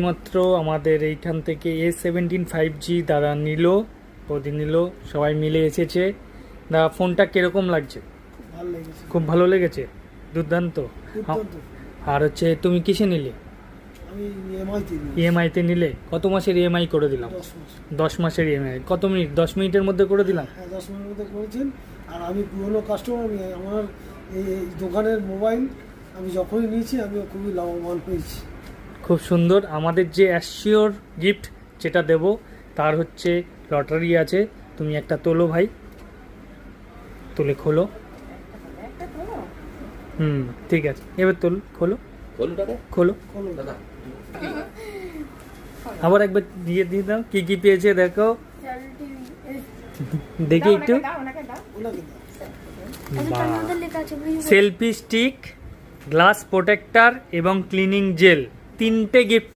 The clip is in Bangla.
মাত্র আমাদের এইখান থেকে A17 5G দাদা নিল, ওদিন নিল, সবাই মিলে এসেছে। দাদা ফোনটা কিরকম লাগছে? ভালো লেগেছে, খুব ভালো লেগেছে, দুর্দান্ত। দুর্দান্ত। আর হচ্ছে তুমি কিসে নিলে? আমি ইএমআইতে নিয়েছি, ইএমআইতে নিলে? কত মাসের ইএমআই করে দিলাম? 10 মাস। 10 মাসের ইএমআই। কত মিনিট? 10 মিনিটের মধ্যে করে দিলাম। হ্যাঁ, 10 মিনিটের মধ্যে করেছেন। আর আমি পুরনো কাস্টমার, আমি আমার এই দোকানের মোবাইল আমি যখনই নিয়েছি আমি খুবই লাভবান হয়েছি। খুব সুন্দর। আমাদের যে অ্যাসিওর গিফট যেটা দেব তার হচ্ছে লটারি আছে। তুমি একটা তোলো ভাই, তুলে খোলো। ঠিক আছে, এবার খোলো খোলো। আবার একবার দিয়ে দাও, কি কি পেয়েছে দেখো, দেখি একটু। সেলফি স্টিক, গ্লাস প্রোটেক্টর এবং ক্লিনিং জেল, 3টে গিফট।